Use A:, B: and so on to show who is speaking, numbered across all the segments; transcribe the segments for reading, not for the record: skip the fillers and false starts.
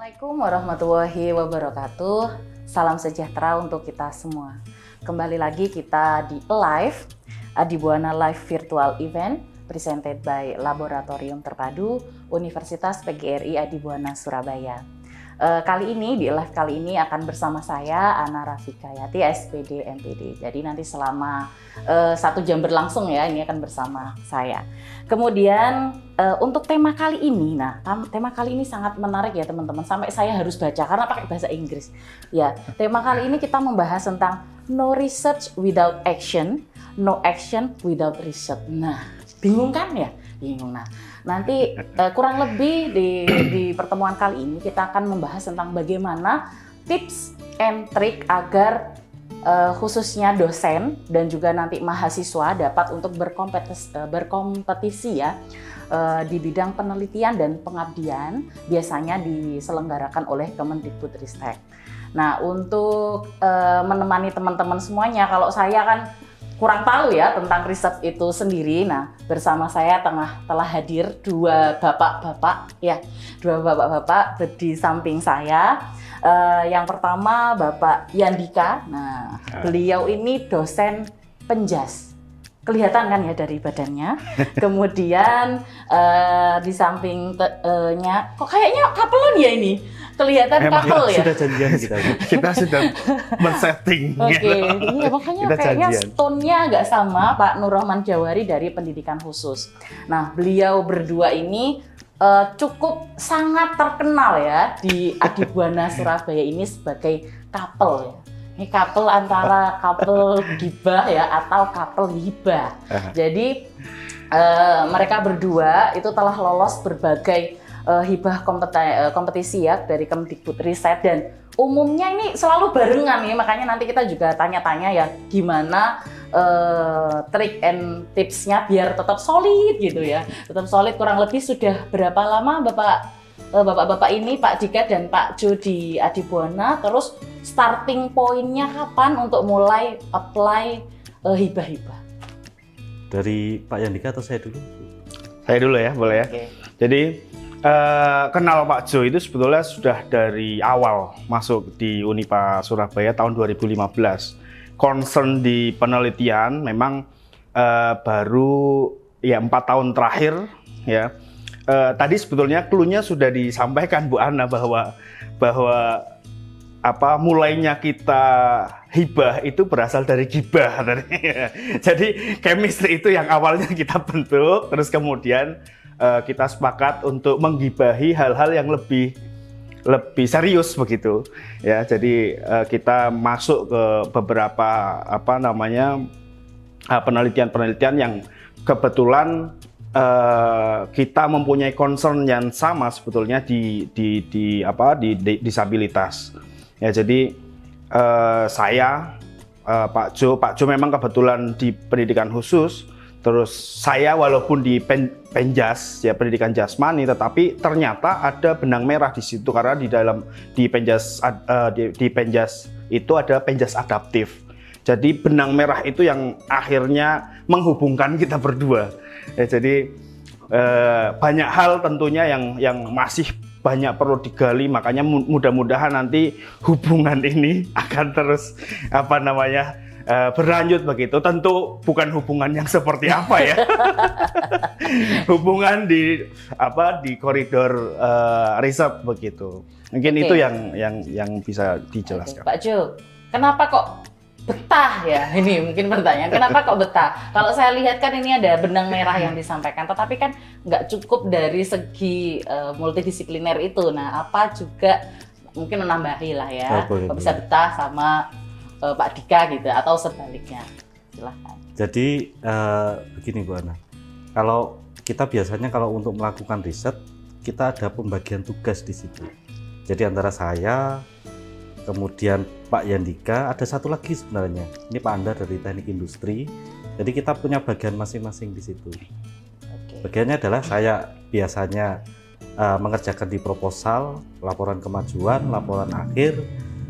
A: Assalamualaikum warahmatullahi wabarakatuh. Salam sejahtera untuk kita semua. Kembali lagi kita di live Adibuana Live Virtual Event presented by Laboratorium Terpadu Universitas PGRI Adibuana Surabaya. Kali ini di live kali ini akan bersama saya Ana Rafikayati SPD MPD. Jadi nanti selama 1 jam berlangsung ya, ini akan bersama saya. Kemudian untuk tema kali ini, tema kali ini sangat menarik ya teman-teman. Sampai saya harus baca karena pakai bahasa Inggris. Ya, tema kali ini kita membahas tentang no research without action, no action without research. Nah, bingung kan ya? Bingung. Nah, nanti kurang lebih di pertemuan kali ini kita akan membahas tentang bagaimana tips and trik agar khususnya dosen dan juga nanti mahasiswa dapat untuk berkompetisi ya di bidang penelitian dan pengabdian biasanya diselenggarakan oleh Kemendikbudristek. Nah, untuk menemani teman-teman semuanya, kalau saya kan kurang tahu ya tentang riset itu sendiri. Nah, bersama saya telah hadir dua bapak-bapak di samping saya. Yang pertama Bapak Yandika. Nah, beliau ini dosen penjas. Kelihatan kan ya dari badannya. Kemudian di sampingnya kok kayaknya kapelan ya ini. Kelihatan couple ya.
B: Sudah janjian kita sudah men-setting.
A: Oke, iya makanya
B: kita
A: kayaknya
B: janjian.
A: stone-nya agak sama, Pak Nurrahman Jawari dari Pendidikan Khusus. Nah, beliau berdua ini cukup sangat terkenal ya di Adibuana Surabaya ini sebagai couple ya. Ini couple antara couple gibah ya atau couple hibah. Jadi mereka berdua itu telah lolos berbagai hibah kompetisi ya dari Kemdikbudristek dan umumnya ini selalu barengan ya, makanya nanti kita juga tanya-tanya ya gimana trik and tipsnya biar tetap solid gitu ya, tetap solid. Kurang lebih sudah berapa lama bapak-bapak ini, Pak Dika dan Pak Jo di Adibuana, terus starting pointnya kapan untuk mulai apply hibah-hibah?
B: Dari Pak Yandika atau saya dulu?
C: Saya dulu ya, boleh ya.
A: Okay.
C: Jadi kenal Pak Jo itu sebetulnya sudah dari awal masuk di Unipa Surabaya tahun 2015. Concern di penelitian memang baru ya 4 tahun terakhir ya. Tadi sebetulnya clue-nya sudah disampaikan Bu Ana bahwa mulainya kita hibah itu berasal dari gibah. Jadi chemistry itu yang awalnya kita bentuk, terus kemudian kita sepakat untuk menggibahi hal-hal yang lebih serius begitu ya. Jadi kita masuk ke beberapa penelitian yang kebetulan kita mempunyai concern yang sama sebetulnya di disabilitas ya. Jadi saya Pak Jo memang kebetulan di pendidikan khusus. Terus saya walaupun di penjas ya pendidikan jasmani, tetapi ternyata ada benang merah di situ karena di penjas itu ada penjas adaptif. Jadi benang merah itu yang akhirnya menghubungkan kita berdua. Ya, jadi banyak hal tentunya yang masih banyak perlu digali, makanya mudah-mudahan nanti hubungan ini akan terus berlanjut begitu. Tentu bukan hubungan yang seperti apa ya. Hubungan di koridor riset begitu. Mungkin itu yang bisa dijelaskan.
A: Pak Jo, kenapa kok betah ya? Ini mungkin pertanyaan, kenapa kok betah? Kalau saya lihat kan ini ada benang merah yang disampaikan, tetapi kan nggak cukup dari segi multidisipliner itu. Nah, apa juga mungkin menambahi lah ya, kok bisa betah sama Pak Dika gitu atau sebaliknya, silahkan.
B: Jadi begini Bu Ana, kalau kita biasanya kalau untuk melakukan riset kita ada pembagian tugas di situ. Jadi antara saya, kemudian Pak Yandika, ada satu lagi sebenarnya. Ini Pak Anda dari Teknik Industri. Jadi kita punya bagian masing-masing di situ. Bagiannya adalah saya biasanya mengerjakan di proposal, laporan kemajuan, laporan akhir.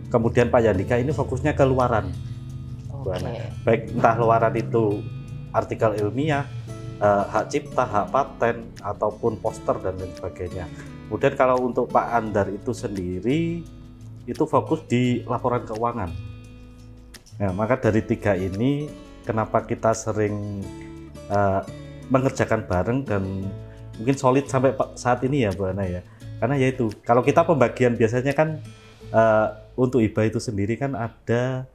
B: Kemudian Pak Yandika ini fokusnya ke luaran. Baik entah luaran itu artikel ilmiah, hak cipta, hak paten, ataupun poster dan lain sebagainya. Kemudian kalau untuk Pak Andar itu sendiri itu fokus di laporan keuangan. Nah, maka dari 3 ini kenapa kita sering mengerjakan bareng dan mungkin solid sampai saat ini ya Bu Ana ya. Karena yaitu kalau kita pembagian biasanya kan untuk hibah itu sendiri kan ada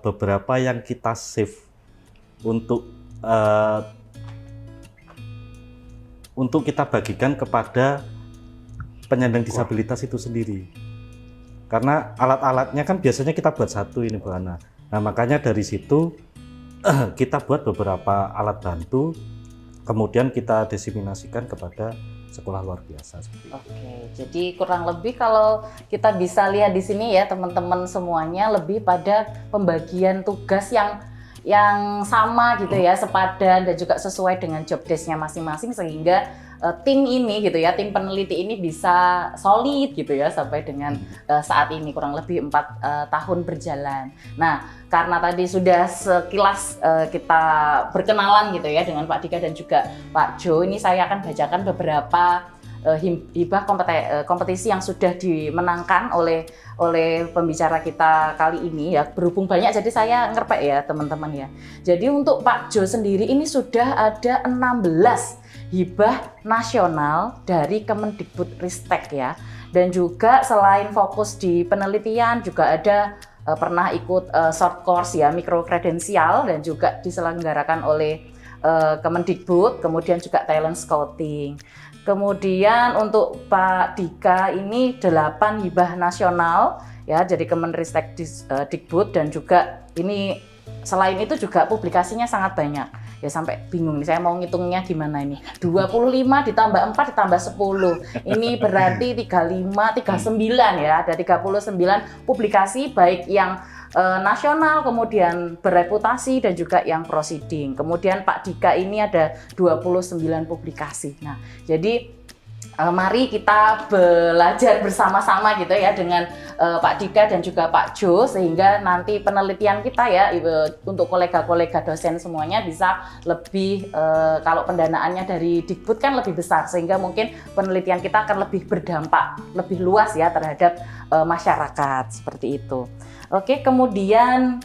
B: beberapa yang kita save untuk kita bagikan kepada penyandang disabilitas itu sendiri. Karena alat-alatnya kan biasanya kita buat satu ini Bu Ana. Nah makanya dari situ kita buat beberapa alat bantu, kemudian kita diseminasikan kepada sekolah luar biasa.
A: Oke, jadi kurang lebih kalau kita bisa lihat di sini ya teman-teman semuanya lebih pada pembagian tugas yang sama gitu ya, sepadan dan juga sesuai dengan job desk-nya masing-masing sehingga tim ini gitu ya, tim peneliti ini bisa solid gitu ya sampai dengan saat ini kurang lebih 4 tahun berjalan. Nah, karena tadi sudah sekilas kita berkenalan gitu ya dengan Pak Dika dan juga Pak Jo, ini saya akan bacakan beberapa hibah kompetisi yang sudah dimenangkan oleh pembicara kita kali ini ya. Berhubung banyak jadi saya ngerpek ya teman-teman ya. Jadi untuk Pak Jo sendiri ini sudah ada 16 hibah nasional dari Kemendikbudristek ya. Dan juga selain fokus di penelitian juga ada pernah ikut short course ya, mikro kredensial dan juga diselenggarakan oleh Kemendikbud, kemudian juga talent scouting. Kemudian untuk Pak Dika ini 8 hibah nasional ya, jadi Kemenristek Dikbud dan juga ini selain itu juga publikasinya sangat banyak. Ya sampai bingung nih saya mau ngitungnya gimana ini. 25 ditambah 4 ditambah 10. Ini berarti 35, 39 ya. Ada 39 publikasi baik yang nasional, kemudian bereputasi dan juga yang proceeding. Kemudian Pak Dika ini ada 29 publikasi. Nah, jadi mari kita belajar bersama-sama gitu ya dengan Pak Dika dan juga Pak Jo sehingga nanti penelitian kita ya untuk kolega-kolega dosen semuanya bisa lebih kalau pendanaannya dari Dikbud kan lebih besar sehingga mungkin penelitian kita akan lebih berdampak lebih luas ya terhadap masyarakat seperti itu. Oke, kemudian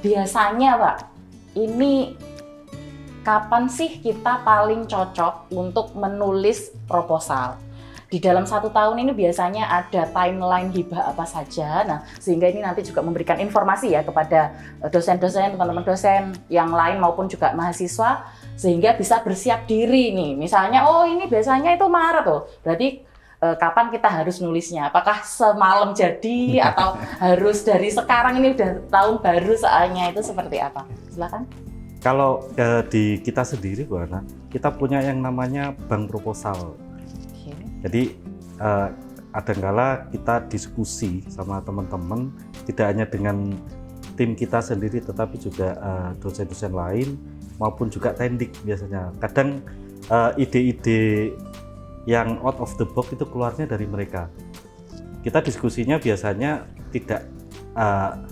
A: biasanya Pak ini kapan sih kita paling cocok untuk menulis proposal? Di dalam 1 tahun ini biasanya ada timeline hibah apa saja. Nah, sehingga ini nanti juga memberikan informasi ya kepada dosen-dosen, teman-teman dosen yang lain maupun juga mahasiswa sehingga bisa bersiap diri nih. Misalnya, oh ini biasanya itu Maret tuh. Berarti kapan kita harus nulisnya? Apakah semalam jadi atau harus dari sekarang ini udah tahun baru soalnya itu seperti apa? Silakan.
B: Kalau di kita sendiri Bu Ana, kita punya yang namanya bank proposal. Jadi kadangkala kita diskusi sama teman-teman, tidak hanya dengan tim kita sendiri, tetapi juga dosen-dosen lain maupun juga tendik biasanya. Kadang ide-ide yang out of the box itu keluarnya dari mereka. Kita diskusinya biasanya tidak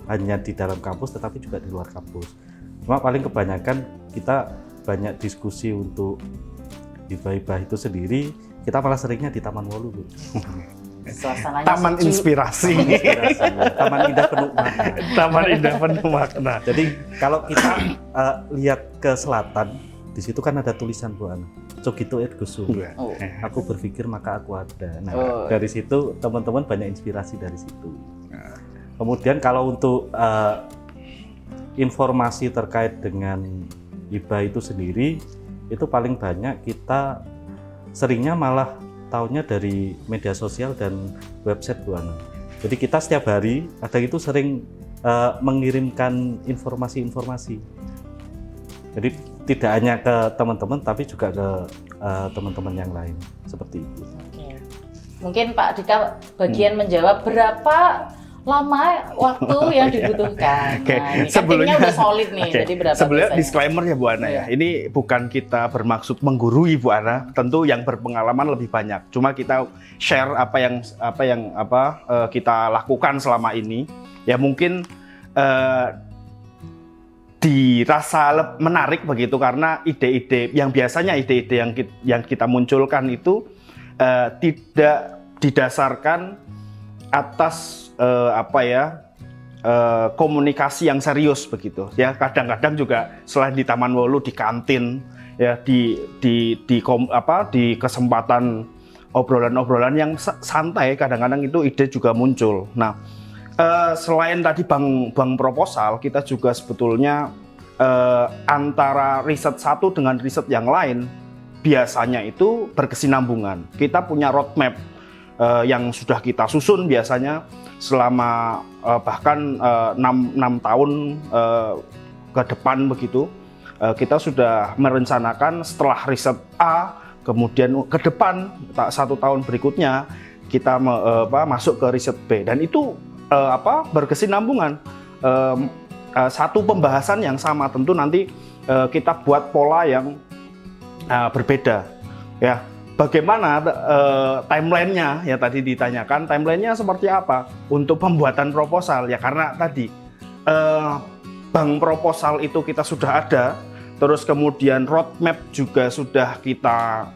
B: hanya di dalam kampus, tetapi juga di luar kampus. Cuma paling kebanyakan kita banyak diskusi untuk hibah-hibah itu sendiri, kita malah seringnya di Taman Wolu, Bu.
C: Taman inspirasi.
B: Taman indah penuh makna.
C: Taman indah penuh makna.
B: Jadi kalau kita lihat ke selatan, di situ kan ada tulisan Bu Ana, Cogito ergo sum. Aku berpikir maka aku ada. Nah, dari situ teman-teman banyak inspirasi dari situ. Kemudian kalau untuk informasi terkait dengan hibah itu sendiri, itu paling banyak kita seringnya malah tahunya dari media sosial dan website Bu Ana. Jadi kita setiap hari kadang itu sering mengirimkan informasi-informasi. Jadi tidak hanya ke teman-teman tapi juga ke teman-teman yang lain seperti itu.
A: Oke. Mungkin Pak Dika bagian menjawab berapa lama waktu yang dibutuhkan. Nah, ini sebelumnya udah solid nih. Jadi berapa?
C: Sebelumnya disclaimer ya Bu Ana ya. Ini bukan kita bermaksud menggurui Bu Ana. Tentu yang berpengalaman lebih banyak. Cuma kita share apa yang kita lakukan selama ini. Ya mungkin dirasa menarik begitu karena ide-ide yang biasanya ide-ide yang kita munculkan itu tidak didasarkan atas komunikasi yang serius begitu ya. Kadang-kadang juga selain di Taman Wolu, di kantin ya, di kesempatan obrolan-obrolan yang santai, kadang-kadang itu ide juga muncul. Nah, selain tadi bank proposal, kita juga sebetulnya antara riset satu dengan riset yang lain biasanya itu berkesinambungan. Kita punya roadmap yang sudah kita susun biasanya selama bahkan 6 tahun ke depan begitu. Kita sudah merencanakan setelah riset A, kemudian ke depan 1 tahun berikutnya kita masuk ke riset B, dan itu berkesinambungan. Satu pembahasan yang sama, tentu nanti kita buat pola yang berbeda ya. Bagaimana timelinenya ya, tadi ditanyakan timelinenya seperti apa untuk pembuatan proposal ya, karena tadi bank proposal itu kita sudah ada, terus kemudian roadmap juga sudah kita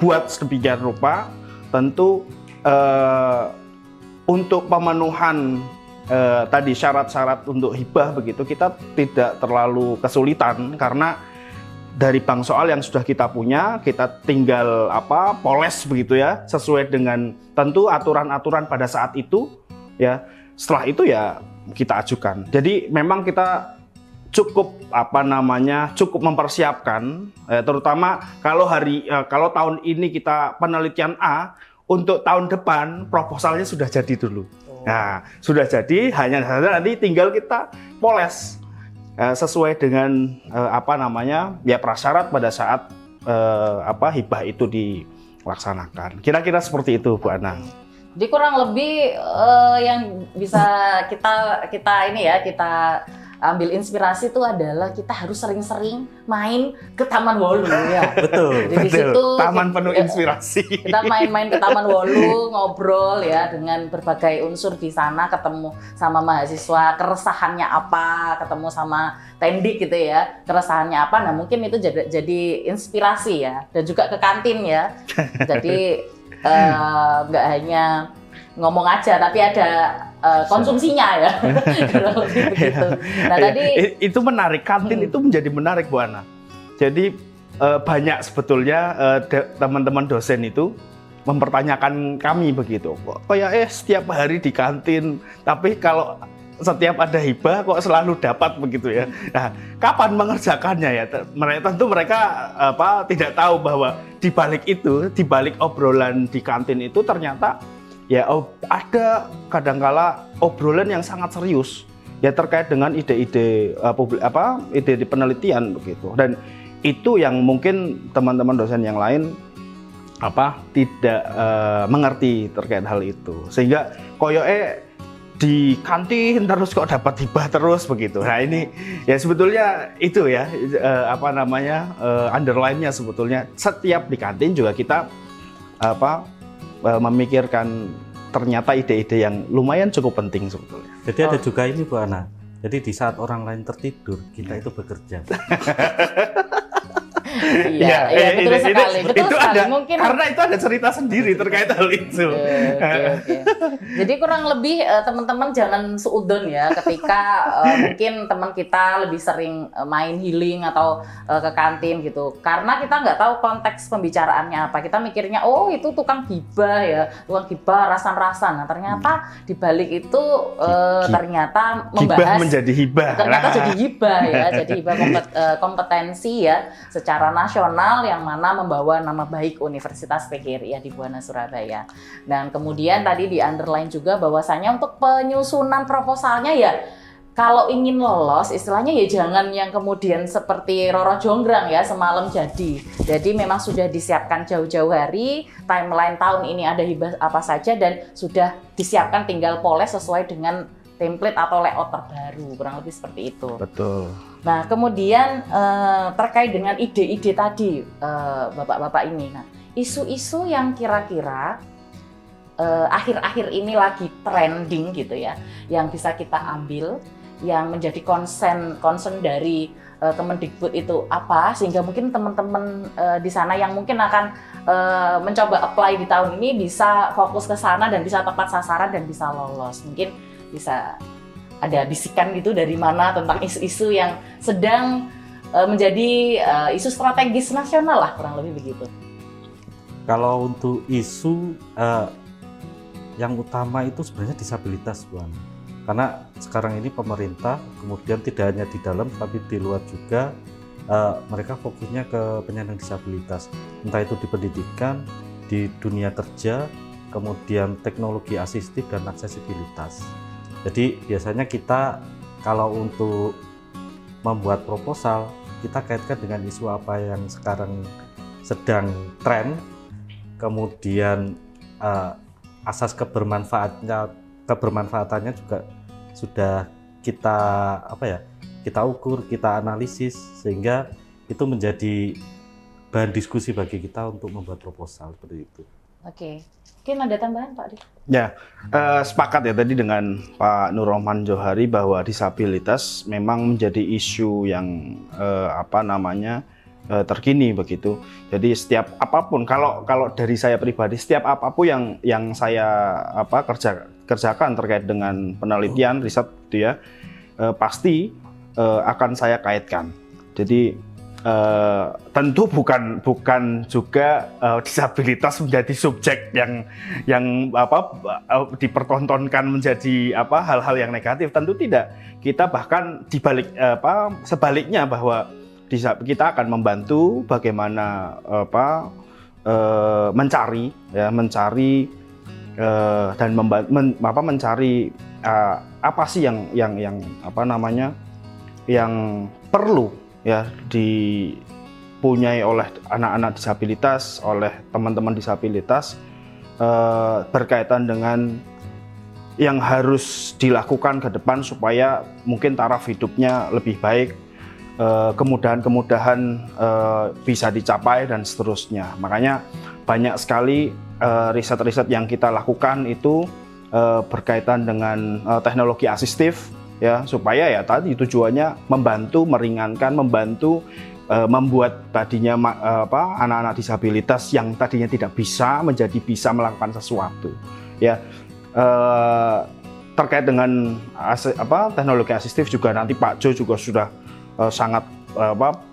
C: buat sedemikian rupa. Tentu untuk pemenuhan tadi syarat-syarat untuk hibah begitu, kita tidak terlalu kesulitan karena dari bank soal yang sudah kita punya, kita tinggal poles begitu ya, sesuai dengan tentu aturan-aturan pada saat itu ya. Setelah itu ya kita ajukan. Jadi memang kita cukup cukup mempersiapkan, terutama kalau tahun ini kita penelitian A, untuk tahun depan proposalnya sudah jadi dulu. Nah, sudah jadi, hanya nanti tinggal kita poles sesuai dengan prasyarat pada saat hibah itu dilaksanakan. Kira-kira seperti itu, Bu Ana.
A: Jadi kurang lebih yang bisa kita ambil inspirasi itu adalah kita harus sering-sering main ke Taman Wolu ya.
B: Betul.
A: Jadi di situ
C: taman penuh inspirasi.
A: Kita main-main ke Taman Wolu, ngobrol ya dengan berbagai unsur di sana, ketemu sama mahasiswa, keresahannya apa, ketemu sama tendik gitu ya, keresahannya apa. Nah, mungkin itu jadi inspirasi ya, dan juga ke kantin ya. Jadi nggak hanya ngomong aja, tapi ada konsumsinya ya. Begitu. Nah, tadi
C: itu menarik, kantin itu menjadi menarik, Bu Ana. Jadi banyak sebetulnya teman-teman dosen itu mempertanyakan kami begitu. Kok setiap hari di kantin, tapi kalau setiap ada hibah kok selalu dapat begitu ya. Nah, kapan mengerjakannya ya? Tentu mereka tidak tahu bahwa di balik obrolan di kantin itu ternyata ya ada kadangkala obrolan yang sangat serius ya terkait dengan ide-ide ide penelitian begitu, dan itu yang mungkin teman-teman dosen yang lain tidak mengerti terkait hal itu, sehingga koyoke di kantin terus kok dapat hibah terus begitu. Nah, ini ya sebetulnya itu ya underline-nya sebetulnya setiap di kantin juga kita memikirkan ternyata ide-ide yang lumayan cukup penting sebetulnya.
B: Jadi ada juga ini, Bu Ana. Jadi di saat orang lain tertidur, kita itu bekerja.
A: Iya, betul sekali. Mungkin
C: karena itu ada cerita sendiri terkait hal itu.
A: Oke. Jadi kurang lebih teman-teman jangan seudon ya ketika mungkin teman kita lebih sering main healing atau ke kantin gitu. Karena kita nggak tahu konteks pembicaraannya apa. Kita mikirnya itu tukang gibah ya, tukang gibah rasan-rasan. Nah, ternyata di balik itu ternyata membahas
C: gibah menjadi hibah.
A: Ternyata jadi hibah ya, jadi hibah kompetensi ya secara nasional yang mana membawa nama baik Universitas PGRI di Buana Surabaya. Dan kemudian tadi di underline juga bahwasanya untuk penyusunan proposalnya ya kalau ingin lolos istilahnya ya jangan yang kemudian seperti Roro Jonggrang ya semalam jadi. Jadi memang sudah disiapkan jauh-jauh hari, timeline tahun ini ada hibah apa saja dan sudah disiapkan tinggal poles sesuai dengan template atau layout terbaru, kurang lebih seperti itu.
C: Betul.
A: Nah, kemudian terkait dengan ide-ide tadi, bapak-bapak ini, nah, isu-isu yang kira-kira akhir-akhir ini lagi trending gitu ya, yang bisa kita ambil, yang menjadi concern dari Kemendikbud itu apa, sehingga mungkin teman-teman di sana yang mungkin akan mencoba apply di tahun ini bisa fokus ke sana dan bisa tepat sasaran dan bisa lolos. Mungkin bisa ada bisikan gitu dari mana tentang isu-isu yang sedang menjadi isu strategis nasional lah, kurang lebih begitu.
B: Kalau untuk isu yang utama itu sebenarnya disabilitas, Bu Ana. Karena sekarang ini pemerintah kemudian tidak hanya di dalam tapi di luar juga mereka fokusnya ke penyandang disabilitas, entah itu di pendidikan, di dunia kerja, kemudian teknologi asistif dan aksesibilitas. Jadi biasanya kita kalau untuk membuat proposal, kita kaitkan dengan isu apa yang sekarang sedang tren, kemudian asas kebermanfaatannya juga sudah kita ukur, kita analisis, sehingga itu menjadi bahan diskusi bagi kita untuk membuat proposal seperti itu.
A: Oke, mungkin ada tambahan Pak Adi?
C: Ya, sepakat ya tadi dengan Pak Nurrohman Johari bahwa disabilitas memang menjadi isu yang terkini begitu. Jadi setiap apapun, kalau dari saya pribadi, setiap apapun yang saya kerjakan terkait dengan penelitian, riset gitu ya, pasti akan saya kaitkan. Jadi tentu bukan juga disabilitas menjadi subjek yang dipertontonkan menjadi hal-hal yang negatif. Tentu tidak. Kita bahkan sebaliknya bahwa kita akan membantu bagaimana mencari dan mencari apa sih yang perlu ya dipunyai oleh anak-anak disabilitas, oleh teman-teman disabilitas berkaitan dengan yang harus dilakukan ke depan supaya mungkin taraf hidupnya lebih baik, kemudahan-kemudahan bisa dicapai dan seterusnya. Makanya banyak sekali riset-riset yang kita lakukan itu berkaitan dengan teknologi asistif ya, supaya ya tadi tujuannya membantu, meringankan, membantu membuat tadinya anak-anak disabilitas yang tadinya tidak bisa menjadi bisa melakukan sesuatu ya. Terkait dengan teknologi asistif juga nanti Pak Jo juga sudah sangat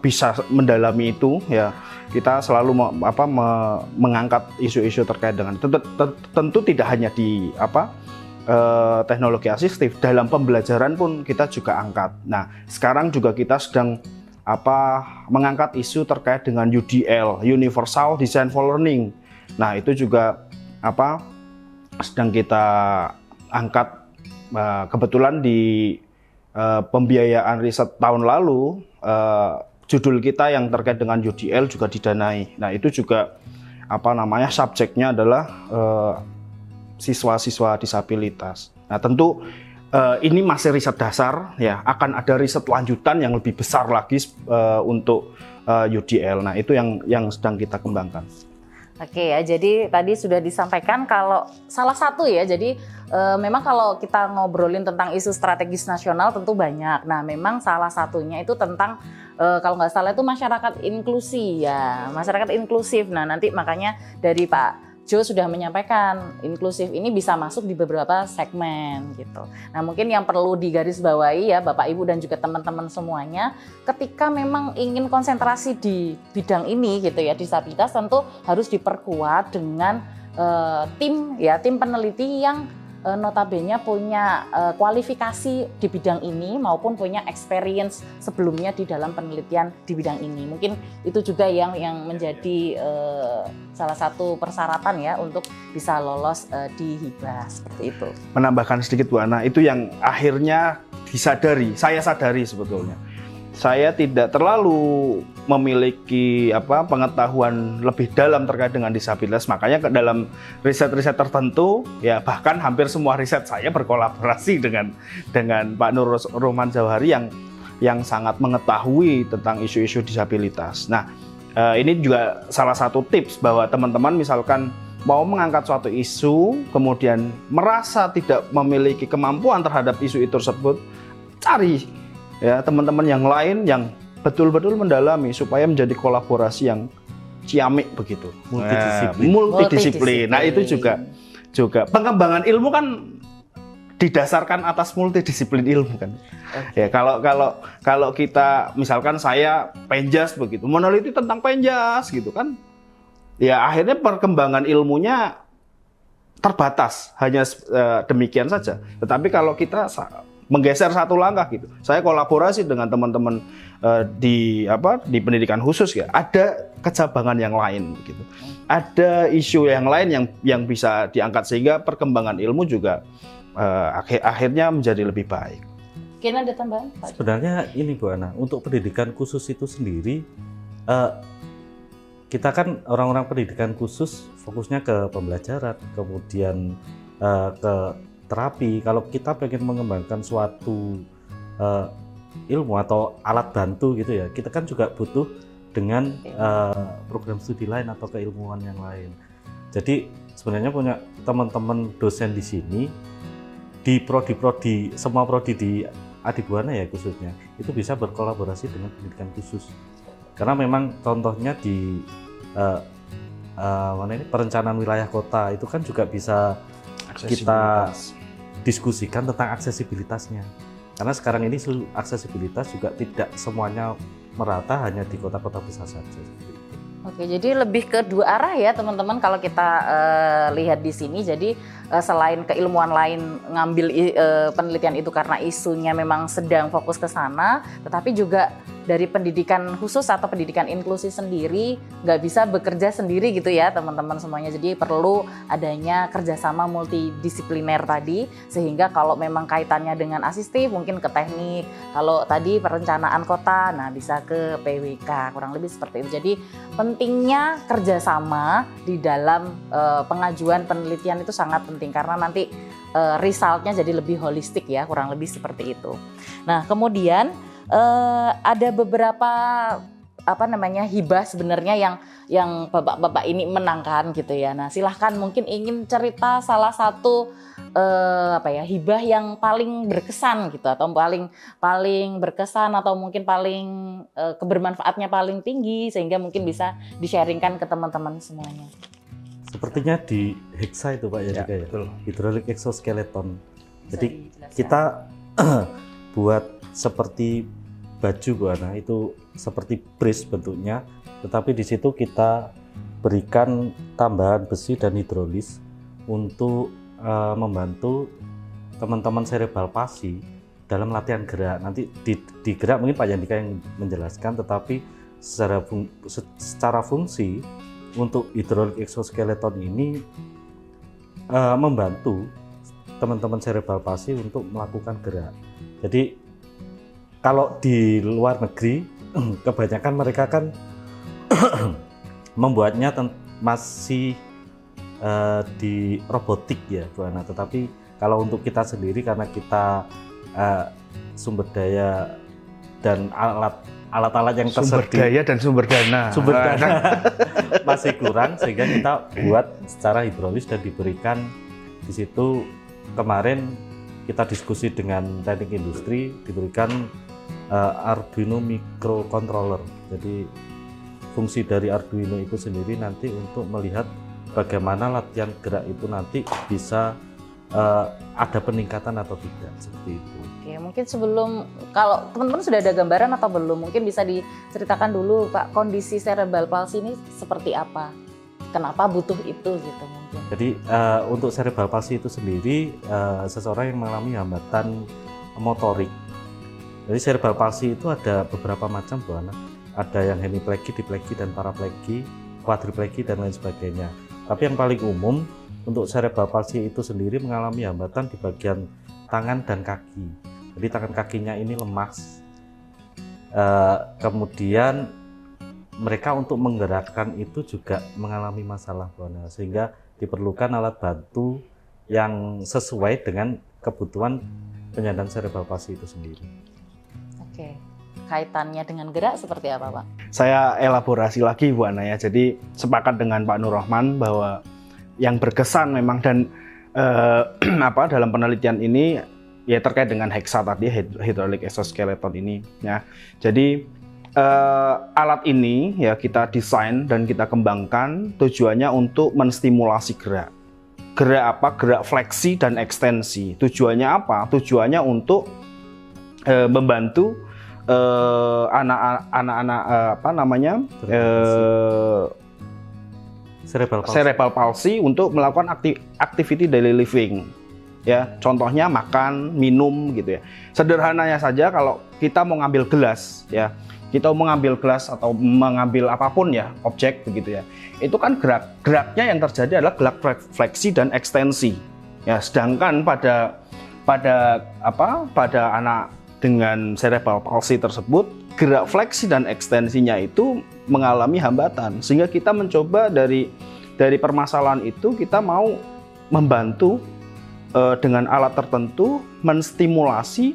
C: bisa mendalami itu ya. Kita selalu mengangkat isu-isu terkait dengan tentu tidak hanya di teknologi asistif, dalam pembelajaran pun kita juga angkat. Nah, sekarang juga kita sedang mengangkat isu terkait dengan UDL, Universal Design for Learning. Nah, itu juga sedang kita angkat. Kebetulan di pembiayaan riset tahun lalu, judul kita yang terkait dengan UDL juga didanai. Nah, itu juga subjeknya adalah siswa-siswa disabilitas. Nah, tentu ini masih riset dasar ya, akan ada riset lanjutan yang lebih besar lagi untuk UDL. Nah, itu yang sedang kita kembangkan.
A: Oke ya, jadi tadi sudah disampaikan kalau salah satu ya, jadi memang kalau kita ngobrolin tentang isu strategis nasional tentu banyak. Nah, memang salah satunya itu tentang kalau nggak salah itu masyarakat inklusi ya, masyarakat inklusif. Nah, nanti makanya dari Pak Jo sudah menyampaikan inklusif ini bisa masuk di beberapa segmen gitu. Nah, mungkin yang perlu digarisbawahi ya Bapak Ibu dan juga teman-teman semuanya, ketika memang ingin konsentrasi di bidang ini gitu ya, disabilitas tentu harus diperkuat dengan tim peneliti yang notabene punya kualifikasi di bidang ini maupun punya experience sebelumnya di dalam penelitian di bidang ini. Mungkin itu juga yang menjadi salah satu persyaratan ya untuk bisa lolos di hibah seperti itu.
C: Menambahkan sedikit Bu Ana, itu yang akhirnya saya sadari sebetulnya. Saya tidak terlalu memiliki pengetahuan lebih dalam terkait dengan disabilitas, makanya dalam riset-riset tertentu ya, bahkan hampir semua riset saya berkolaborasi dengan Pak Nurrohman Johari yang sangat mengetahui tentang isu-isu disabilitas. Nah, ini juga salah satu tips bahwa teman-teman misalkan mau mengangkat suatu isu kemudian merasa tidak memiliki kemampuan terhadap isu itu tersebut, cari ya teman-teman yang lain yang betul-betul mendalami supaya menjadi kolaborasi yang ciamik begitu. Multidisiplin. Nah, itu juga pengembangan ilmu kan didasarkan atas multidisiplin ilmu kan. Ya kalau kita misalkan saya penjas begitu, meneliti tentang penjas gitu kan. Ya akhirnya perkembangan ilmunya terbatas hanya demikian saja. Tetapi kalau kita menggeser satu langkah gitu, saya kolaborasi dengan teman-teman di pendidikan khusus ya, ada kecabangan yang lain gitu. Ada isu yang lain yang bisa diangkat sehingga perkembangan ilmu juga akhirnya menjadi lebih baik.
A: Mungkin ada tambahan, Pak?
B: Sebenarnya ini Bu Ana, untuk pendidikan khusus itu sendiri, kita kan orang-orang pendidikan khusus fokusnya ke pembelajaran, kemudian ke terapi. Kalau kita pengen mengembangkan suatu ilmu atau alat bantu gitu ya, kita kan juga butuh dengan program studi lain atau keilmuan yang lain. Jadi sebenarnya punya teman-teman dosen di sini, di prodi semua prodi di Adibuana ya khususnya, itu bisa berkolaborasi dengan pendidikan khusus. Karena memang contohnya di perencanaan wilayah kota itu kan juga bisa kita diskusikan tentang aksesibilitasnya. Karena sekarang ini aksesibilitas juga tidak semuanya merata hanya di kota-kota besar saja.
A: Oke, jadi lebih ke dua arah ya teman-teman kalau kita lihat di sini. Jadi selain keilmuan lain ngambil penelitian itu karena isunya memang sedang fokus ke sana, tetapi juga dari pendidikan khusus atau pendidikan inklusi sendiri nggak bisa bekerja sendiri gitu ya teman-teman semuanya. Jadi perlu adanya kerjasama multidisipliner tadi, sehingga kalau memang kaitannya dengan asistif mungkin ke teknik, kalau tadi perencanaan kota nah bisa ke PWK, kurang lebih seperti itu. Jadi pentingnya kerjasama di dalam pengajuan penelitian itu sangat penting karena nanti resultnya jadi lebih holistik ya, kurang lebih seperti itu. Nah kemudian ada beberapa hibah sebenarnya yang bapak-bapak ini menangkan gitu ya. Nah silahkan mungkin ingin cerita salah satu hibah yang paling berkesan gitu, atau paling berkesan atau mungkin paling kebermanfaatnya paling tinggi sehingga mungkin bisa di-sharingkan ke teman-teman semuanya.
B: Sepertinya di Hexa itu Pak ya, juga ya, hidrolik exoskeleton. Jadi kita buat seperti baju Bu Ana, itu seperti brace bentuknya, tetapi di situ kita berikan tambahan besi dan hidrolis untuk membantu teman-teman cerebral palsy dalam latihan gerak. Nanti di gerak mungkin Pak Yandika yang menjelaskan, tetapi secara fungsi untuk hidrolik exoskeleton ini membantu teman-teman cerebral palsy untuk melakukan gerak. Jadi kalau di luar negeri kebanyakan mereka kan membuatnya masih di robotik ya Bu Ana. Tetapi kalau untuk kita sendiri karena kita sumber daya dan alat-alat yang tersedia,
C: sumber daya dan sumber dana
B: masih kurang, sehingga kita buat secara hidrolis dan diberikan di situ. Kemarin kita diskusi dengan teknik industri, diberikan Arduino microcontroller. Jadi fungsi dari Arduino itu sendiri nanti untuk melihat bagaimana latihan gerak itu nanti bisa ada peningkatan atau tidak, seperti itu.
A: Oke, mungkin sebelum, kalau teman-teman sudah ada gambaran atau belum, mungkin bisa diceritakan dulu Pak, kondisi cerebral palsy ini seperti apa? Kenapa butuh itu gitu mungkin?
B: Jadi untuk cerebral palsy itu sendiri seseorang yang mengalami hambatan motorik. Jadi cerebral palsy itu ada beberapa macam Bu Ana. Ada yang hemiplegi, diplegi, dan paraplegi, quadriplegi, dan lain sebagainya. Tapi yang paling umum untuk cerebral palsy itu sendiri mengalami hambatan di bagian tangan dan kaki. Jadi tangan kakinya ini lemas. Kemudian mereka untuk menggerakkan itu juga mengalami masalah Bu Ana, sehingga diperlukan alat bantu yang sesuai dengan kebutuhan penyandang cerebral palsy itu sendiri.
A: Oke, kaitannya dengan gerak seperti apa Pak?
C: Saya elaborasi lagi Bu Ana ya. Jadi sepakat dengan Pak Nur Rahman bahwa yang berkesan memang dan dalam penelitian ini ya terkait dengan Hexa tadi, hydraulic exoskeleton ini ya. Jadi alat ini ya kita desain dan kita kembangkan tujuannya untuk menstimulasi gerak. Gerak apa? Gerak fleksi dan ekstensi. Tujuannya apa? Tujuannya untuk membantu anak-anak apa namanya cerebral palsy untuk melakukan activity daily living. Ya, contohnya makan, minum gitu ya. Sederhananya saja kalau kita mau ngambil gelas ya, kita mau mengambil gelas atau mengambil apapun ya, objek begitu ya. Itu kan geraknya yang terjadi adalah gerak fleksi dan ekstensi. Ya, sedangkan pada anak dengan cerebral palsy tersebut, gerak fleksi dan ekstensinya itu mengalami hambatan. Sehingga kita mencoba dari permasalahan itu kita mau membantu dengan alat tertentu menstimulasi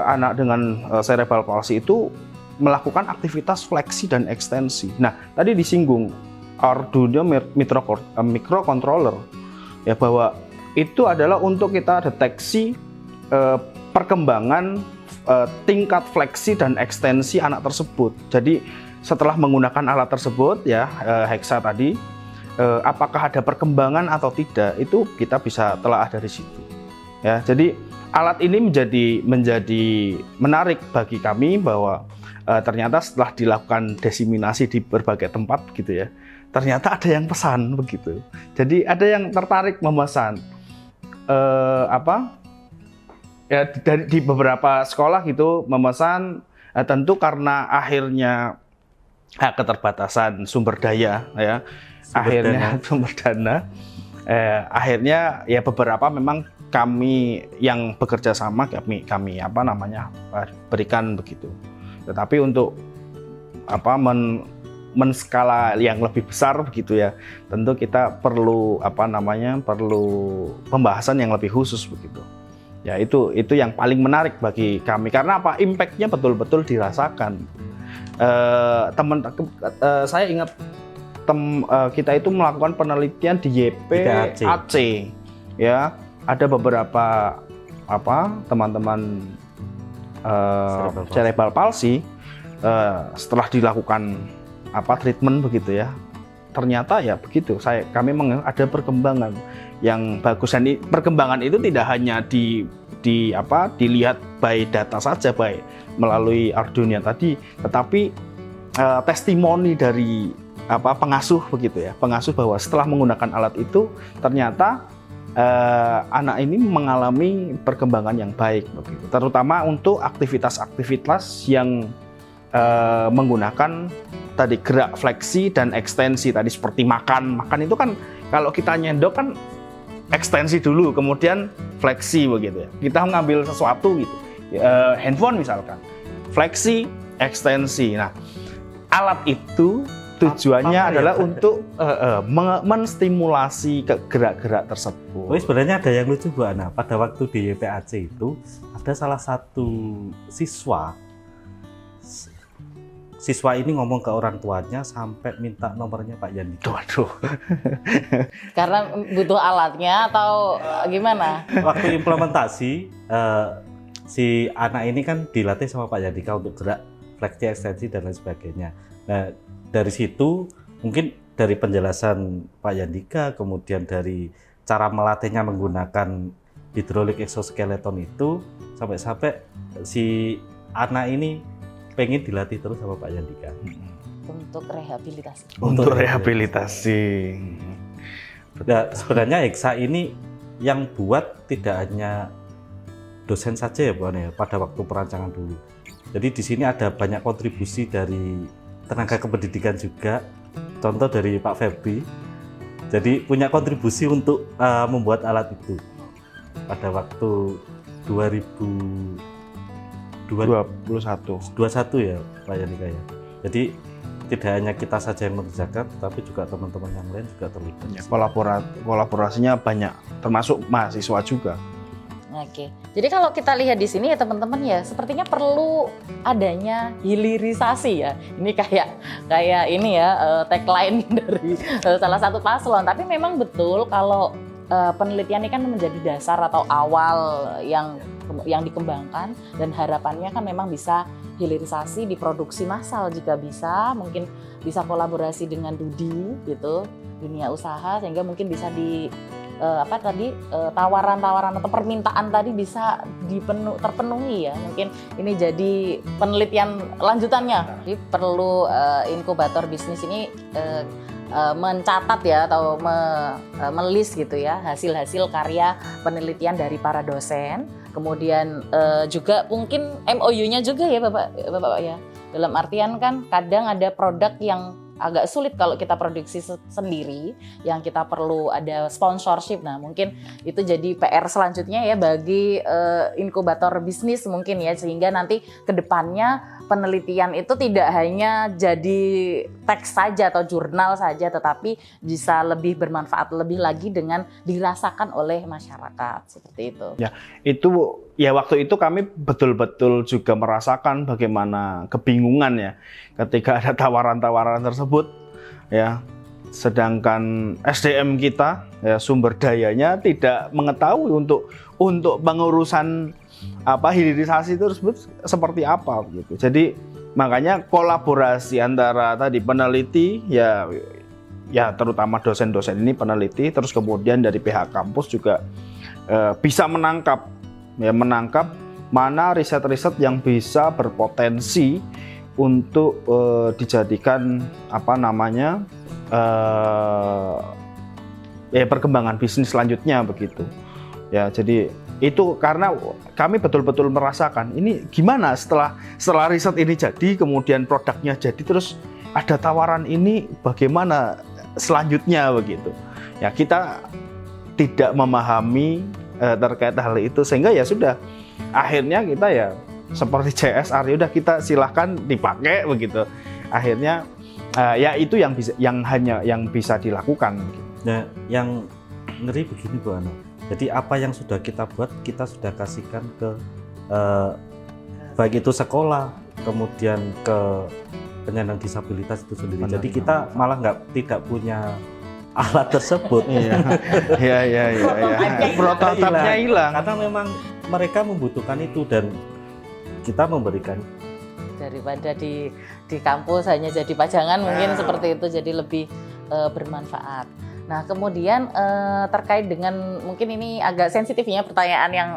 C: anak dengan cerebral palsy itu melakukan aktivitas fleksi dan ekstensi. Nah, tadi disinggung Arduino microcontroller ya, bahwa itu adalah untuk kita deteksi perkembangan tingkat fleksi dan ekstensi anak tersebut. Jadi setelah menggunakan alat tersebut ya, Hexa tadi, apakah ada perkembangan atau tidak, itu kita bisa telaah dari situ. Ya, jadi alat ini menjadi menarik bagi kami bahwa ternyata setelah dilakukan diseminasi di berbagai tempat gitu ya, ternyata ada yang pesan begitu. Jadi ada yang tertarik memesan ya di beberapa sekolah gitu memesan, tentu karena akhirnya keterbatasan sumber daya ya. Sumber dana. Akhirnya ya beberapa memang kami yang bekerja sama kami berikan begitu. Tetapi untuk menskala yang lebih besar begitu ya, tentu kita perlu perlu pembahasan yang lebih khusus begitu. Ya itu yang paling menarik bagi kami karena impact-nya betul-betul dirasakan. Saya ingat kita itu melakukan penelitian di YPAC ya, ada beberapa teman-teman cerebral palsy setelah dilakukan treatment begitu ya, ternyata ya begitu kami ada perkembangan yang bagus, dan perkembangan itu tidak hanya dilihat by data saja, by melalui Arduino tadi, tetapi testimoni dari pengasuh begitu ya, pengasuh bahwa setelah menggunakan alat itu ternyata anak ini mengalami perkembangan yang baik begitu, terutama untuk aktivitas-aktivitas yang menggunakan tadi gerak fleksi dan ekstensi tadi, seperti makan itu kan kalau kita nyendok kan ekstensi dulu kemudian fleksi begitu ya, kita mengambil sesuatu gitu, handphone misalkan, fleksi ekstensi. Nah, alat itu tujuannya adalah untuk menstimulasi gerak-gerak tersebut.
B: Oh, sebenarnya ada yang lucu Bu Ana. Pada waktu di YPAC itu ada salah satu siswa ini ngomong ke orang tuanya sampai minta nomornya Pak Yandika.
C: Waduh.
A: Karena butuh alatnya atau gimana?
B: Waktu implementasi si anak ini kan dilatih sama Pak Yandika untuk gerak fleksi ekstensi dan lain sebagainya. Nah, dari situ mungkin dari penjelasan Pak Yandika, kemudian dari cara melatihnya menggunakan hydraulic exoskeleton itu, sampai si anak ini pengen dilatih terus sama Pak Yandika.
A: Untuk rehabilitasi.
C: Untuk rehabilitasi.
B: Nah, sebenarnya Hexa ini yang buat tidak hanya dosen saja ya Bu Ana, pada waktu perancangan dulu. Jadi di sini ada banyak kontribusi dari tenaga kependidikan juga, contoh dari Pak Febri. Jadi punya kontribusi untuk membuat alat itu pada waktu 2021 ya Pak Yandika ya. Jadi tidak hanya kita saja yang mengerjakan, tetapi juga teman-teman yang lain juga terlibat.
C: Ya, kolaborasinya banyak, termasuk mahasiswa juga.
A: Oke, jadi kalau kita lihat di sini ya teman-teman ya, sepertinya perlu adanya hilirisasi ya. Ini kayak ini ya tagline dari salah satu paslon. Tapi memang betul kalau penelitian ini kan menjadi dasar atau awal yang dikembangkan, dan harapannya kan memang bisa hilirisasi, diproduksi massal jika bisa, mungkin bisa kolaborasi dengan Dudi gitu, dunia usaha, sehingga mungkin bisa tawaran-tawaran atau permintaan tadi bisa terpenuhi ya. Mungkin ini jadi penelitian lanjutannya. Jadi perlu inkubator bisnis ini mencatat ya, atau melis gitu ya hasil-hasil karya penelitian dari para dosen. Kemudian juga mungkin MOU-nya juga ya Bapak ya. Dalam artian kan kadang ada produk yang agak sulit kalau kita produksi sendiri, yang kita perlu ada sponsorship. Nah, mungkin itu jadi PR selanjutnya ya bagi inkubator bisnis mungkin ya, sehingga nanti ke depannya penelitian itu tidak hanya jadi teks saja atau jurnal saja, tetapi bisa lebih bermanfaat lebih lagi dengan dirasakan oleh masyarakat, seperti itu.
C: Ya, itu ya waktu itu kami betul-betul juga merasakan bagaimana kebingungan ya ketika ada tawaran-tawaran tersebut ya, sedangkan SDM kita ya, sumber dayanya tidak mengetahui untuk pengurusan hilirisasi tersebut seperti apa gitu. Jadi makanya kolaborasi antara tadi peneliti ya terutama dosen-dosen ini peneliti, terus kemudian dari pihak kampus juga bisa menangkap mana riset-riset yang bisa berpotensi untuk dijadikan perkembangan bisnis selanjutnya begitu. Ya, jadi itu karena kami betul-betul merasakan ini gimana setelah riset ini jadi, kemudian produknya jadi, terus ada tawaran ini bagaimana selanjutnya begitu. Ya, kita tidak memahami terkait hal itu, sehingga ya sudah akhirnya kita ya seperti CSR, ya udah kita silahkan dipakai begitu. Akhirnya ya itu yang bisa dilakukan.
B: Nah, yang ngeri begini Bu Ana. Jadi apa yang sudah kita buat, kita sudah kasihkan ke baik itu sekolah, kemudian ke penyandang disabilitas itu sendiri. Jadi kita malah tidak punya alat tersebut.
C: Iya. Prototipnya hilang.
B: Karena memang mereka membutuhkan itu dan kita memberikan.
A: Daripada di kampus hanya jadi pajangan, mungkin seperti itu, jadi lebih bermanfaat. Nah, kemudian terkait dengan, mungkin ini agak sensitifnya pertanyaan yang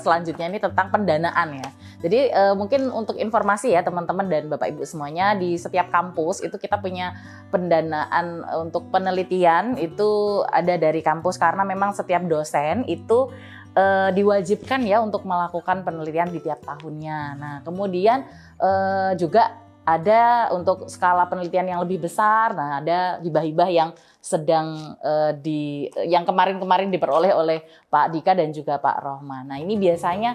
A: selanjutnya ini tentang pendanaan ya. Jadi mungkin untuk informasi ya teman-teman dan Bapak Ibu semuanya, di setiap kampus itu kita punya pendanaan untuk penelitian itu ada dari kampus, karena memang setiap dosen itu diwajibkan ya untuk melakukan penelitian di tiap tahunnya. Nah, kemudian juga ada untuk skala penelitian yang lebih besar. Nah, ada hibah-hibah yang sedang yang kemarin-kemarin diperoleh oleh Pak Dika dan juga Pak Rohman. Nah, ini biasanya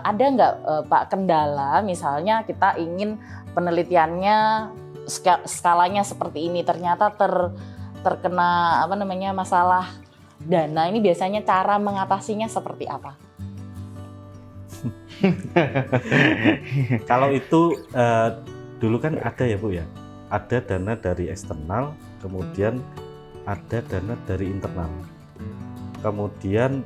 A: ada nggak Pak kendala, misalnya kita ingin penelitiannya skalanya seperti ini, ternyata terkena masalah dana, ini biasanya cara mengatasinya seperti apa?
B: Kalau itu dulu kan ada ya Bu ya, ada dana dari eksternal, kemudian ada dana dari internal. Kemudian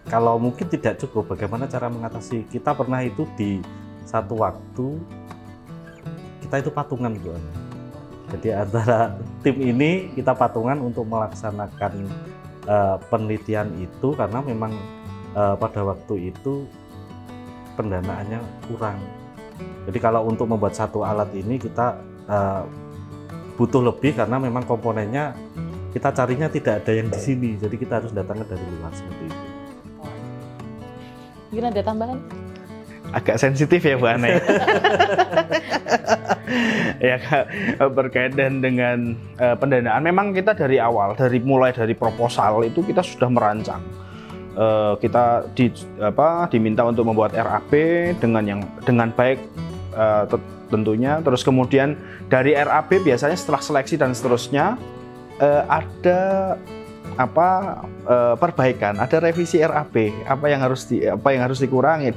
B: kalau mungkin tidak cukup, bagaimana cara mengatasi? Kita pernah itu di satu waktu kita itu patungan Bu. Jadi antara tim ini kita patungan untuk melaksanakan penelitian itu, karena memang pada waktu itu pendanaannya kurang. Jadi kalau untuk membuat satu alat ini kita butuh lebih, karena memang komponennya kita carinya tidak ada yang di sini, jadi kita harus datangnya dari luar seperti itu.
A: Gimana, ada tambahan?
C: Agak sensitif ya Bu Ana ya. Ya, berkaitan dengan pendanaan, memang kita mulai dari proposal itu kita sudah merancang. Kita diminta untuk membuat RAP dengan baik tentunya. Terus kemudian dari RAP biasanya setelah seleksi dan seterusnya ada perbaikan, ada revisi RAP, apa yang harus dikurangi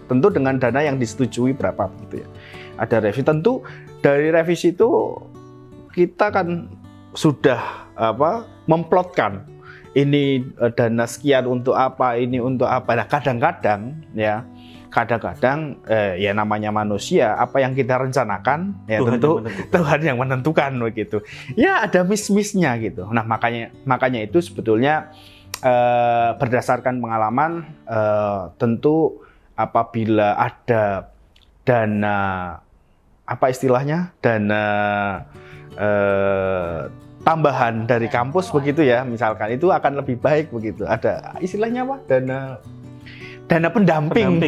C: tentu dengan dana yang disetujui berapa gitu ya. Ada revisi, tentu dari revisi itu kita kan sudah memplotkan ini dana sekian untuk apa, ini untuk apa. Nah, kadang-kadang ya ya namanya manusia, apa yang kita rencanakan ya tentu Tuhan yang menentukan begitu. Ya ada miss-missnya gitu. Nah, makanya itu sebetulnya berdasarkan pengalaman tentu apabila ada dana apa istilahnya, dana tambahan dari kampus begitu ya, misalkan itu akan lebih baik begitu. Ada istilahnya apa? Dana pendamping.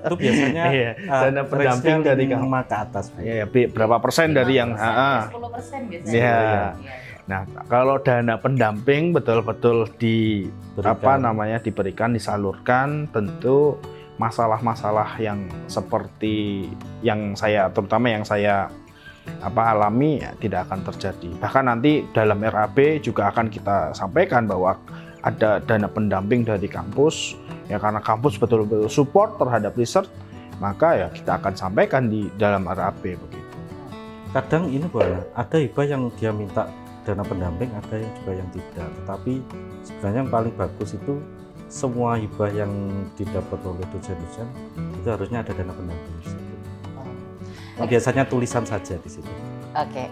B: Itu biasanya
C: dana pendamping dari
B: kampus ke atas.
C: Ya, berapa persen dari yang
A: 10% biasanya.
C: Ya. Nah, kalau dana pendamping betul-betul diberikan, disalurkan, tentu masalah-masalah yang seperti terutama yang saya alami ya, tidak akan terjadi. Bahkan nanti dalam RAB juga akan kita sampaikan bahwa ada dana pendamping dari kampus ya, karena kampus betul-betul support terhadap riset, maka ya kita akan sampaikan di dalam RAB begitu.
B: Kadang ini ada hibah yang dia minta dana pendamping, ada yang juga yang tidak. Tetapi sebenarnya yang paling bagus itu semua hibah yang didapat oleh dosen-dosen itu harusnya ada dana pendamping di situ. Biasanya tulisan saja di situ.
A: Oke.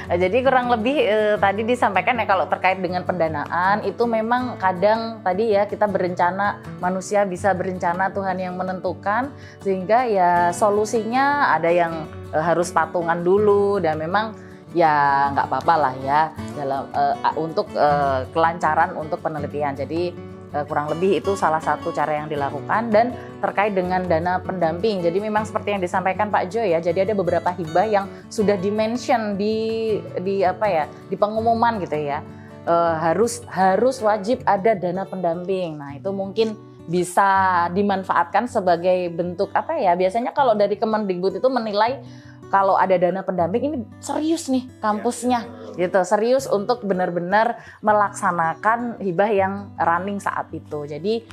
A: Jadi kurang lebih tadi disampaikan ya, kalau terkait dengan pendanaan itu memang kadang tadi ya kita berencana, manusia bisa berencana, Tuhan yang menentukan, sehingga ya solusinya ada yang harus patungan dulu, dan memang ya nggak apa-apa lah ya dalam untuk kelancaran untuk penelitian. Jadi kurang lebih itu salah satu cara yang dilakukan. Dan terkait dengan dana pendamping, jadi memang seperti yang disampaikan Pak Jo ya, jadi ada beberapa hibah yang sudah di-mention di pengumuman gitu ya, harus wajib ada dana pendamping. Nah, itu mungkin bisa dimanfaatkan sebagai bentuk biasanya kalau dari Kemendikbud itu menilai kalau ada dana pendamping ini serius nih kampusnya gitu, serius untuk benar-benar melaksanakan hibah yang running saat itu. Jadi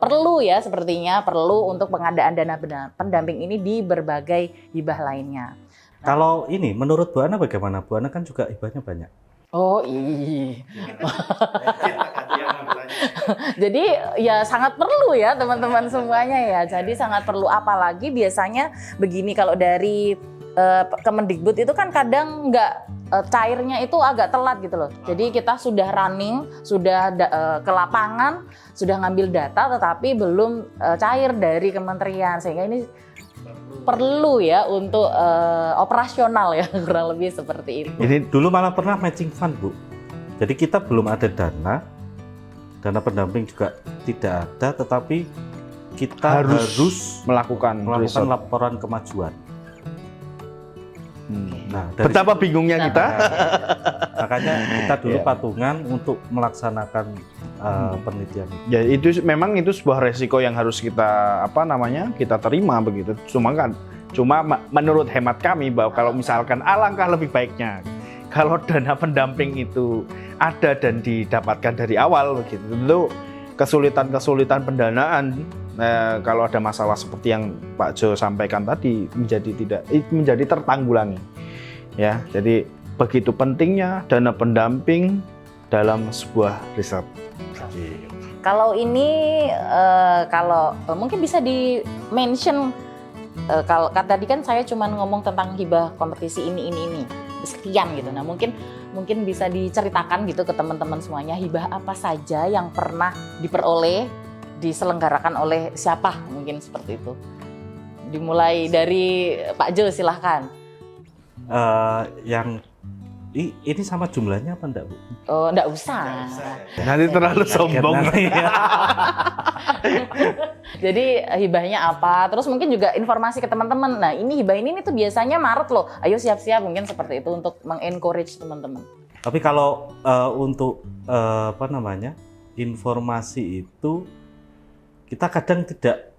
A: perlu ya, sepertinya perlu untuk pengadaan dana pendamping ini di berbagai hibah lainnya.
B: Kalau ini menurut Bu Ana bagaimana? Bu Ana kan juga hibahnya banyak.
A: Oh iya. Jadi ya sangat perlu ya teman-teman semuanya ya. Jadi sangat perlu, apalagi biasanya begini, kalau dari Kemendikbud itu kan kadang cairnya itu agak telat gitu loh. Jadi kita sudah running, sudah ke lapangan, sudah ngambil data, tetapi belum cair dari kementerian, sehingga ini perlu ya untuk operasional ya, kurang lebih seperti itu.
B: Ini dulu malah pernah matching fund, Bu. Jadi kita belum ada dana pendamping juga tidak ada, tetapi kita harus melakukan laporan kemajuan.
C: Nah, betapa bingungnya kita.
B: Makanya kita dulu patungan untuk melaksanakan penelitian.
C: Ya itu memang itu sebuah resiko yang harus kita kita terima begitu. Cuma menurut hemat kami bahwa kalau misalkan alangkah lebih baiknya kalau dana pendamping itu ada dan didapatkan dari awal begitu. Tentu kesulitan pendanaan kalau ada masalah seperti yang Pak Jo sampaikan tadi menjadi tertanggulangi. Ya, jadi begitu pentingnya dana pendamping dalam sebuah riset.
A: Kalau ini mungkin bisa di-mention, kalau tadi kan saya cuma ngomong tentang hibah kompetisi ini sekian gitu. Nah, mungkin bisa diceritakan gitu ke teman-teman semuanya, hibah apa saja yang pernah diselenggarakan oleh siapa, mungkin seperti itu. Dimulai dari Pak Jo, silahkan.
B: Yang ini sama jumlahnya apa enggak, Bu?
A: Oh, enggak usah.
C: Nanti terlalu sombong.
A: Jadi hibahnya apa? Terus mungkin juga informasi ke teman-teman. Nah, ini hibah ini tuh biasanya Maret loh. Ayo siap-siap, mungkin seperti itu untuk mengencourage teman-teman.
B: Tapi kalau untuk informasi itu kita kadang tidak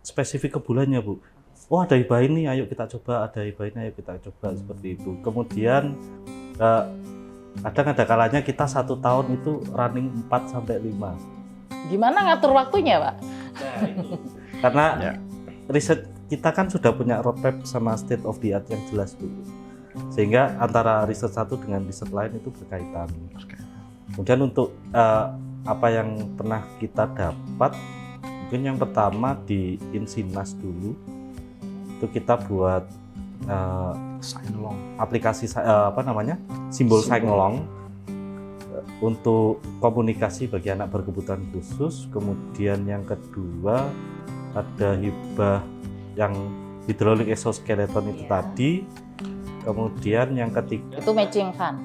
B: spesifik ke bulannya, Bu. Oh, ada hibah ini, ayo kita coba. Ada hibah ini, ayo kita coba, seperti itu. Kemudian kadang ada kalanya kita 1 tahun itu running 4-5.
A: Gimana ngatur waktunya, Pak?
B: Karena riset kita kan sudah punya roadmap sama state of the art yang jelas, Bu. sehingga antara riset satu dengan riset lain itu berkaitan. Kemudian untuk apa yang pernah kita dapat, mungkin yang pertama di Insinas dulu itu kita buat aplikasi simbol singalong untuk komunikasi bagi anak berkebutuhan khusus. Kemudian yang kedua ada hibah yang hydraulic exoskeleton itu tadi. Kemudian yang ketiga
A: Itu matching fund.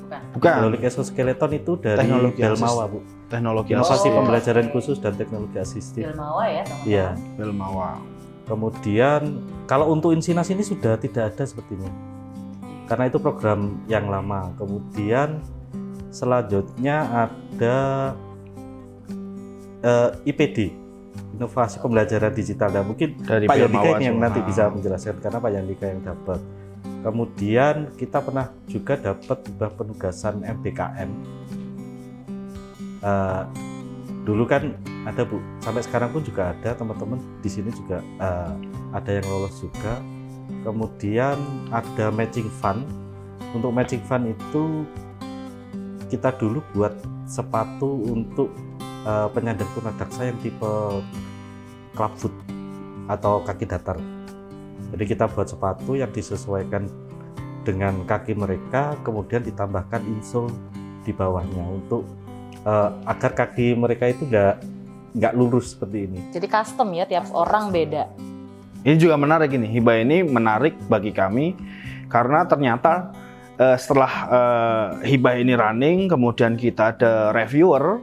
C: Bukan.
B: hydraulic exoskeleton itu dari
C: Teknologi
B: Delmawa, Bu.
C: Teknologi
B: Inovasi
A: Oh.
B: pembelajaran khusus dan teknologi asistif.
A: Delmawa ya teman-teman.
B: Iya.
C: Delmawa.
B: Kemudian kalau untuk Insinas ini sudah tidak ada sepertinya, karena itu program yang lama. Kemudian selanjutnya ada IPD, Inovasi Pembelajaran Digital. Dan mungkin
C: Dari
B: Pak Yandika
C: Delmawa
B: ini yang
C: semua.
B: nanti bisa menjelaskan karena Pak Yandika yang dapat. Kemudian kita pernah juga dapat hibah penugasan MBKM. Dulu kan ada, Bu, sampai sekarang pun juga ada, teman-teman di sini juga ada yang lolos juga. Kemudian ada matching fund. Untuk matching fund itu kita dulu buat sepatu untuk penyandang tunadaksa yang tipe clubfoot atau kaki datar. Jadi kita buat sepatu yang disesuaikan dengan kaki mereka, kemudian ditambahkan insole di bawahnya untuk agar kaki mereka itu nggak lurus seperti ini.
A: Jadi custom ya, tiap orang beda.
C: Ini juga menarik ini, hibah ini menarik bagi kami karena ternyata setelah hibah ini running, kemudian kita ada reviewer,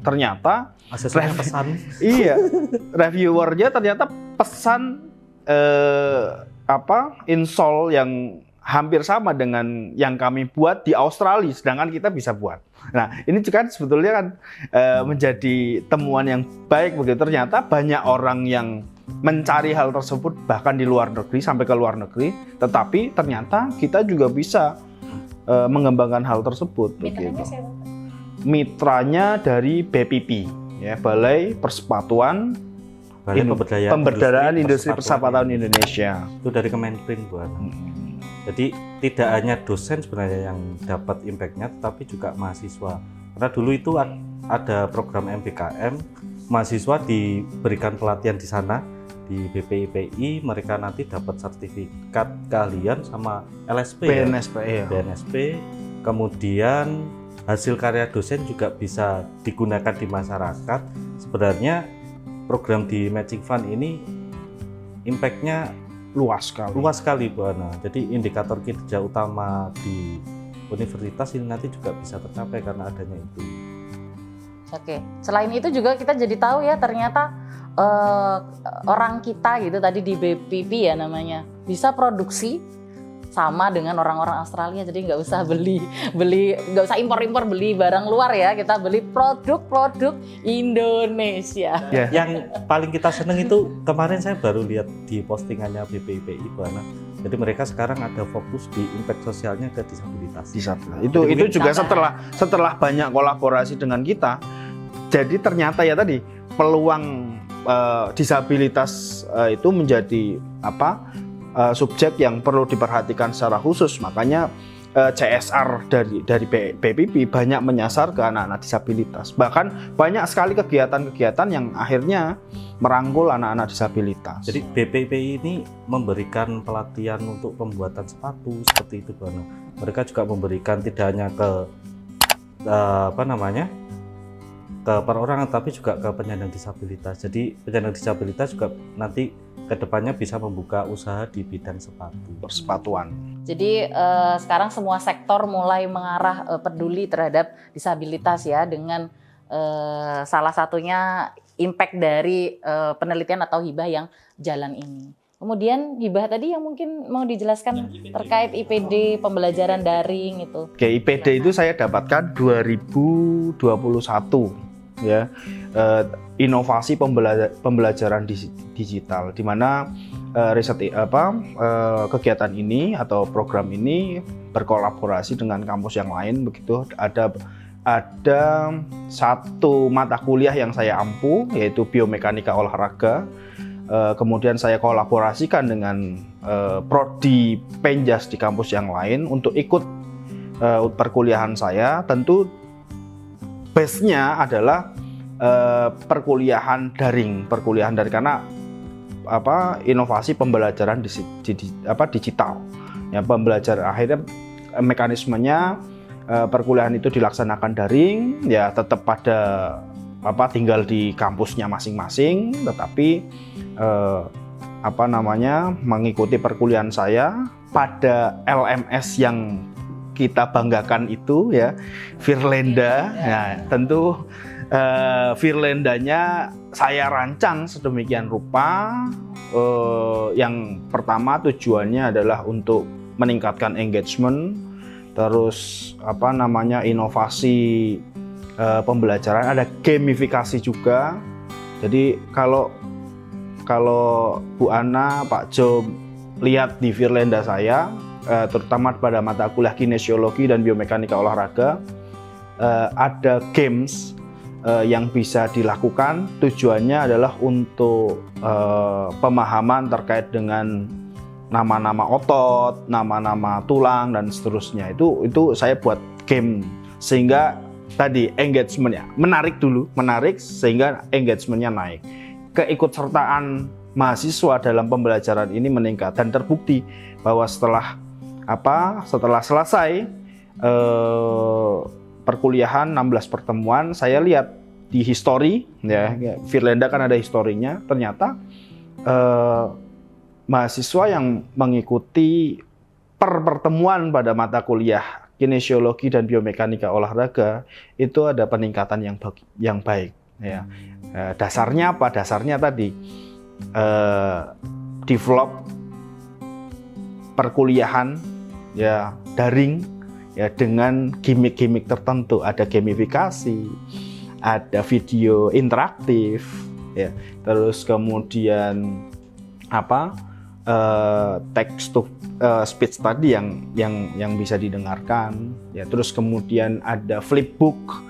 C: ternyata
B: Asesornya pesan.
C: iya, reviewernya ternyata pesan insole yang hampir sama dengan yang kami buat di Australia, sedangkan kita bisa buat. Nah, ini juga sebetulnya kan menjadi temuan yang baik begitu. Ternyata banyak orang yang mencari hal tersebut bahkan di luar negeri, sampai ke luar negeri, tetapi ternyata kita juga bisa mengembangkan hal tersebut.
A: Mitranya
C: Begitu.
A: siapa?
C: Mitranya dari BPP, ya, Balai Persepatuan Pemberdayaan Industri Persepatuan Indonesia.
B: Itu dari Kemenprin, Bu Ana. Jadi tidak hanya dosen sebenarnya yang dapat impact-nya, tetapi juga mahasiswa. Karena dulu itu ada program MBKM, mahasiswa diberikan pelatihan di sana di BPIPI, mereka nanti dapat sertifikat keahlian sama LSP,
C: BNSP, ya.
B: BNSP. Kemudian hasil karya dosen juga bisa digunakan di masyarakat. Sebenarnya program di Matching Fund ini impact-nya
C: Luas sekali.
B: Bu Ana. Jadi indikator kinerja utama di universitas ini nanti juga bisa tercapai karena adanya itu.
A: Oke, selain itu juga kita jadi tahu ya ternyata orang kita gitu tadi di BPP ya namanya bisa produksi sama dengan orang-orang Australia, jadi nggak usah beli nggak usah impor beli barang luar ya, kita beli produk Indonesia.
C: Yeah.
B: Yang paling kita seneng itu kemarin saya baru lihat di postingannya BPIPI, Bu Ana. Jadi mereka sekarang ada fokus di impact sosialnya ke disabilitas.
C: Itu juga setelah banyak kolaborasi dengan kita. Jadi ternyata ya tadi peluang disabilitas itu menjadi subjek yang perlu diperhatikan secara khusus. Makanya CSR dari BPP banyak menyasar ke anak-anak disabilitas. Bahkan banyak sekali kegiatan-kegiatan yang akhirnya merangkul anak-anak disabilitas.
B: Jadi BPIPI ini memberikan pelatihan untuk pembuatan sepatu seperti itu, Bu Ana. Mereka juga memberikan tidak hanya ke ke perorangan tapi juga ke penyandang disabilitas. Jadi penyandang disabilitas juga nanti kedepannya bisa membuka usaha di bidang sepatu.
C: Persepatuan.
A: Jadi sekarang semua sektor mulai mengarah peduli terhadap disabilitas ya, dengan salah satunya impact dari penelitian atau hibah yang jalan ini. Kemudian hibah tadi yang mungkin mau dijelaskan terkait IPD pembelajaran daring itu.
C: Oke, IPD itu saya dapatkan 2021 ya. Inovasi pembelajaran digital, di mana kegiatan ini atau program ini berkolaborasi dengan kampus yang lain begitu. Ada satu mata kuliah yang saya ampu, yaitu biomekanika olahraga. Kemudian saya kolaborasikan dengan prodi Penjas di kampus yang lain untuk ikut perkuliahan saya, tentu base-nya adalah perkuliahan daring karena inovasi pembelajaran digital. Ya, pembelajaran akhirnya mekanismenya perkuliahan itu dilaksanakan daring, ya tetap pada tinggal di kampusnya masing-masing, tetapi mengikuti perkuliahan saya pada LMS yang kita banggakan itu, ya, Firlenda. Nah, tentu Firlendanya saya rancang sedemikian rupa. Yang pertama tujuannya adalah untuk meningkatkan engagement, terus inovasi pembelajaran, ada gamifikasi juga. Jadi kalau Bu Ana, Pak Jo lihat di Firlenda saya, terutama pada mata kuliah kinesiologi dan biomekanika olahraga, ada games yang bisa dilakukan. Tujuannya adalah untuk pemahaman terkait dengan nama-nama otot, nama-nama tulang dan seterusnya. Itu saya buat game sehingga tadi engagementnya menarik sehingga engagementnya naik. Keikutsertaan mahasiswa dalam pembelajaran ini meningkat dan terbukti bahwa setelah selesai perkuliahan 16 pertemuan, saya lihat di history, ya Firlenda kan ada historinya, ternyata mahasiswa yang mengikuti pertemuan pada mata kuliah kinesiologi dan biomekanika olahraga itu ada peningkatan yang baik, ya. Dasarnya apa? Dasarnya tadi develop perkuliahan, ya, daring, ya, dengan gimmick-gimmick tertentu. Ada gamifikasi, ada video interaktif, ya, terus kemudian text to speech tadi yang bisa didengarkan, ya, terus kemudian ada flipbook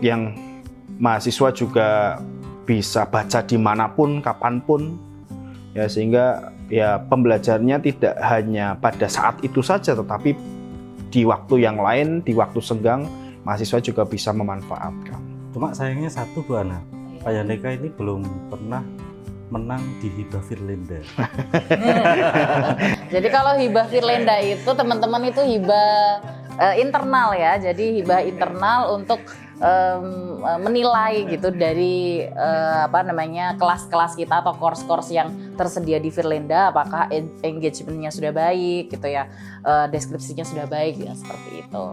C: yang mahasiswa juga bisa baca dimanapun, kapanpun, ya, sehingga ya pembelajarannya tidak hanya pada saat itu saja, tetapi di waktu yang lain, di waktu senggang, mahasiswa juga bisa memanfaatkan.
B: Cuma sayangnya satu, Bu Ana, Pak Yandika ini belum pernah menang di hibah Firlenda.
A: Jadi kalau hibah Firlenda itu teman-teman itu hibah internal, ya. Jadi hibah internal untuk menilai gitu dari kelas-kelas kita atau course-course yang tersedia di Firlenda, apakah engagementnya sudah baik gitu, ya, deskripsinya sudah baik, ya, seperti itu.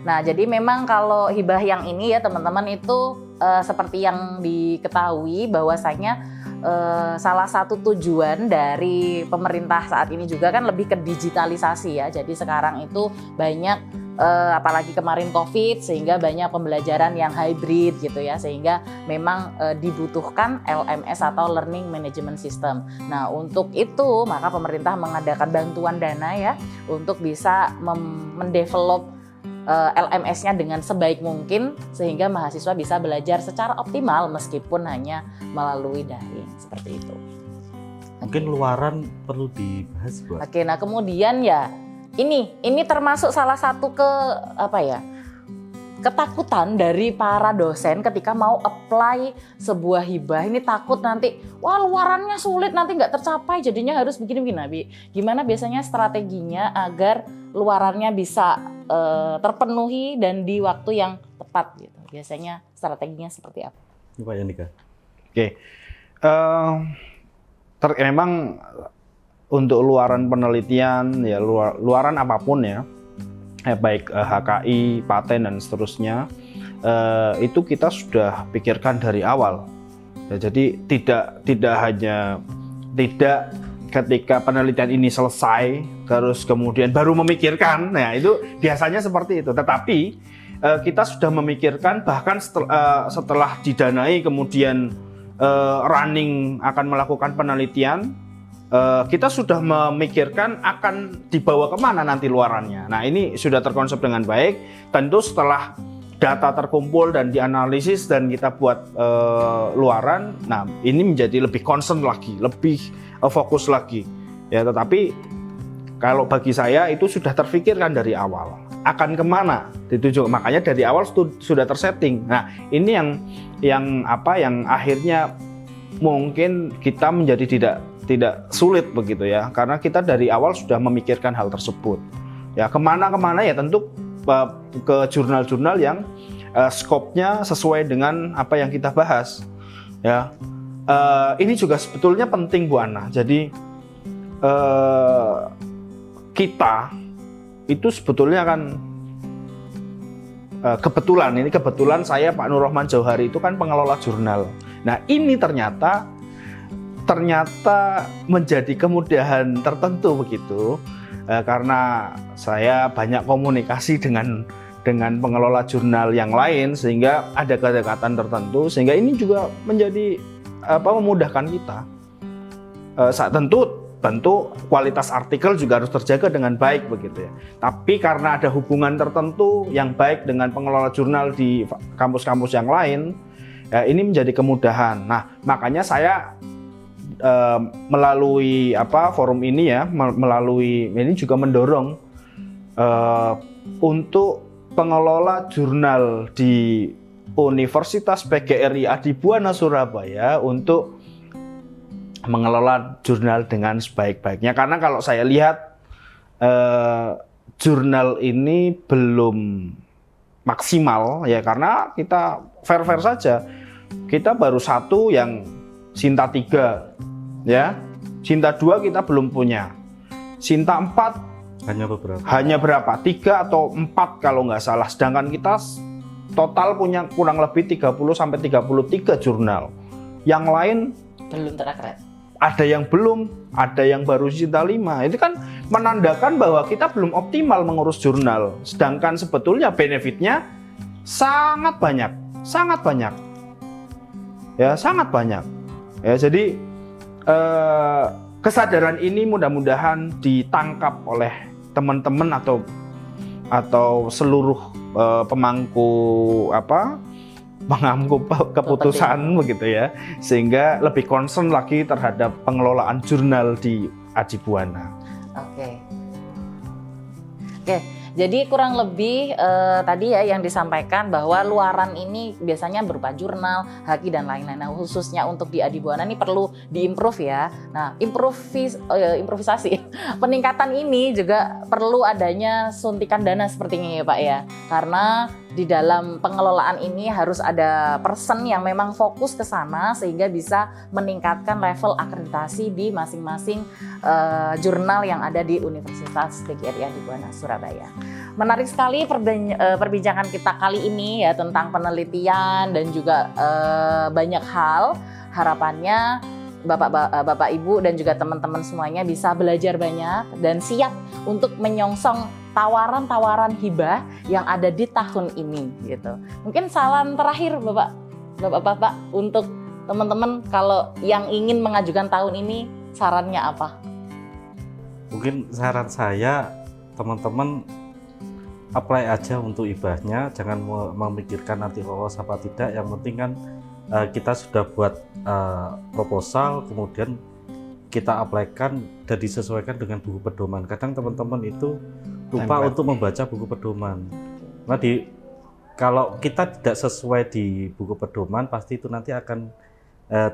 A: Nah, jadi memang kalau hibah yang ini, ya teman-teman, itu seperti yang diketahui bahwasanya salah satu tujuan dari pemerintah saat ini juga kan lebih ke digitalisasi, ya. Jadi sekarang itu banyak apalagi kemarin COVID, sehingga banyak pembelajaran yang hybrid gitu, ya, sehingga memang dibutuhkan LMS atau Learning Management System. Nah, untuk itu maka pemerintah mengadakan bantuan dana, ya, untuk bisa mendevelop LMS-nya dengan sebaik mungkin sehingga mahasiswa bisa belajar secara optimal meskipun hanya melalui daring, seperti itu.
B: Mungkin luaran perlu dibahas, Bu.
A: Oke, nah kemudian, ya, ini termasuk salah satu ketakutan dari para dosen ketika mau apply sebuah hibah. Ini takut nanti, wah, luarannya sulit, nanti nggak tercapai, jadinya harus begini. Gimana biasanya strateginya agar luarannya bisa terpenuhi dan di waktu yang tepat gitu? Biasanya strateginya seperti apa?
B: Ini Pak Yandika.
C: Oke, memang untuk luaran penelitian, ya, luaran apapun, ya, baik HKI, paten dan seterusnya, itu kita sudah pikirkan dari awal. Ya, jadi tidak ketika penelitian ini selesai terus kemudian baru memikirkan. Nah, itu biasanya seperti itu. Tetapi kita sudah memikirkan bahkan setelah didanai kemudian running akan melakukan penelitian, kita sudah memikirkan akan dibawa kemana nanti luarannya. Nah, ini sudah terkonsep dengan baik. Tentu setelah data terkumpul dan dianalisis dan kita buat luaran. Nah, ini menjadi lebih concern lagi, lebih fokus lagi. Ya, tetapi kalau bagi saya itu sudah terfikirkan dari awal. Akan kemana dituju, makanya dari awal sudah tersetting. Nah, ini yang akhirnya mungkin kita menjadi tidak sulit begitu ya, karena kita dari awal sudah memikirkan hal tersebut. Ya, kemana ya tentu ke jurnal-jurnal yang skopnya sesuai dengan apa yang kita bahas. Ya, ini juga sebetulnya penting Bu Ana. Jadi kita itu sebetulnya kan kebetulan saya Pak Nur Rahman Jauhari itu kan pengelola jurnal. Nah, ini ternyata menjadi kemudahan tertentu begitu, karena saya banyak komunikasi dengan pengelola jurnal yang lain sehingga ada kedekatan tertentu, sehingga ini juga menjadi memudahkan kita. Tentu kualitas artikel juga harus terjaga dengan baik begitu ya. Tapi karena ada hubungan tertentu yang baik dengan pengelola jurnal di kampus-kampus yang lain, ya, ini menjadi kemudahan. Nah, makanya saya melalui forum ini ya, melalui ini juga mendorong untuk pengelola jurnal di Universitas PGRI Adibuana Surabaya untuk mengelola jurnal dengan sebaik-baiknya. Karena kalau saya lihat jurnal ini belum maksimal ya, karena kita fair saja. Kita baru satu yang Sinta 3 ya. Sinta 2 kita belum punya. Sinta 4 hanya berapa? 3 atau 4 kalau nggak salah. Sedangkan kita total punya kurang lebih 30 sampai 33 jurnal. Yang lain
A: belum terakredit.
C: Ada yang belum, ada yang baru Sinta 5. Itu kan menandakan bahwa kita belum optimal mengurus jurnal. Sedangkan sebetulnya benefitnya sangat banyak. Ya, sangat banyak. Ya, jadi kesadaran ini mudah-mudahan ditangkap oleh teman-teman atau seluruh pemangku keputusan begitu ya, sehingga lebih concern lagi terhadap pengelolaan jurnal di Adibuana.
A: Oke. Jadi kurang lebih tadi ya yang disampaikan bahwa luaran ini biasanya berupa jurnal, haki dan lain-lain. Nah, khususnya untuk di Adibuana ini perlu diimprove ya. Nah, improvisasi peningkatan ini juga perlu adanya suntikan dana sepertinya ya Pak ya. Karena di dalam pengelolaan ini harus ada person yang memang fokus ke sana sehingga bisa meningkatkan level akreditasi di masing-masing jurnal yang ada di Universitas PGRI Adibuana Surabaya. Menarik sekali perbincangan kita kali ini ya tentang penelitian dan juga banyak hal. Harapannya Bapak Ibu dan juga teman-teman semuanya bisa belajar banyak dan siap untuk menyongsong tawaran-tawaran hibah yang ada di tahun ini gitu. Mungkin saran terakhir Bapak untuk teman-teman kalau yang ingin mengajukan tahun ini sarannya apa?
B: Mungkin saran saya teman-teman apply aja untuk hibahnya, jangan memikirkan nanti lolos apa tidak. Yang penting kan kita sudah buat proposal, kemudian kita apply-kan dan disesuaikan dengan buku pedoman. Kadang teman-teman itu lupa untuk membaca buku pedoman. Nah, kalau kita tidak sesuai di buku pedoman, pasti itu nanti akan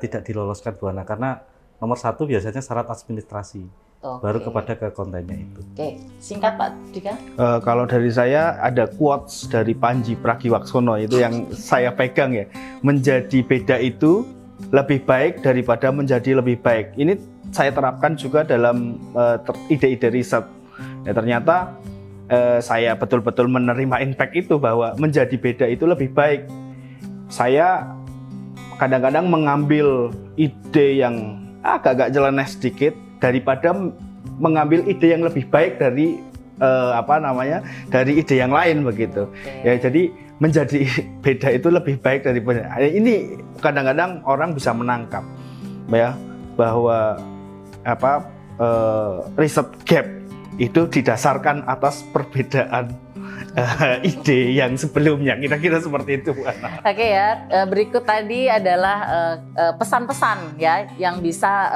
B: tidak diloloskan Bu Ana, karena nomor 1 biasanya syarat administrasi. Baru kepada ke kontennya itu.
A: Oke, singkat Pak Dika.
C: Kalau dari saya ada quotes dari Panji Pragiwaksono itu yang saya pegang ya. Menjadi beda itu lebih baik daripada menjadi lebih baik. Ini saya terapkan juga dalam ide-ide riset. Ya, ternyata saya betul-betul menerima impact itu bahwa menjadi beda itu lebih baik. Saya kadang-kadang mengambil ide yang agak jeleneh sedikit daripada mengambil ide yang lebih baik dari dari ide yang lain begitu. Ya, jadi menjadi beda itu lebih baik daripada ini. Kadang-kadang orang bisa menangkap ya bahwa riset gap itu didasarkan atas perbedaan ide yang sebelumnya, kira-kira seperti itu Bu Ana.
A: Oke ya, berikut tadi adalah pesan-pesan ya yang bisa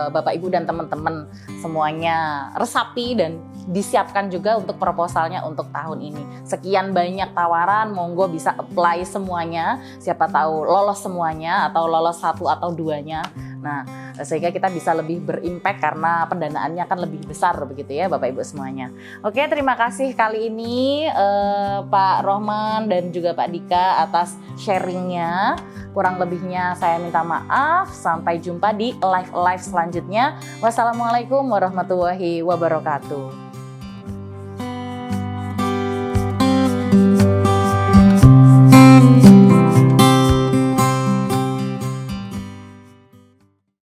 A: Bapak Ibu dan teman-teman semuanya resapi dan disiapkan juga untuk proposalnya untuk tahun ini. Sekian banyak tawaran, monggo bisa apply semuanya. Siapa tahu lolos semuanya atau lolos satu atau duanya. Nah, sehingga kita bisa lebih berimpact karena pendanaannya akan lebih besar begitu ya Bapak Ibu semuanya. Oke, terima kasih kali ini Pak Rohman dan juga Pak Dika atas sharingnya. Kurang lebihnya saya minta maaf. Sampai jumpa di live selanjutnya. Wassalamualaikum warahmatullahi wabarakatuh.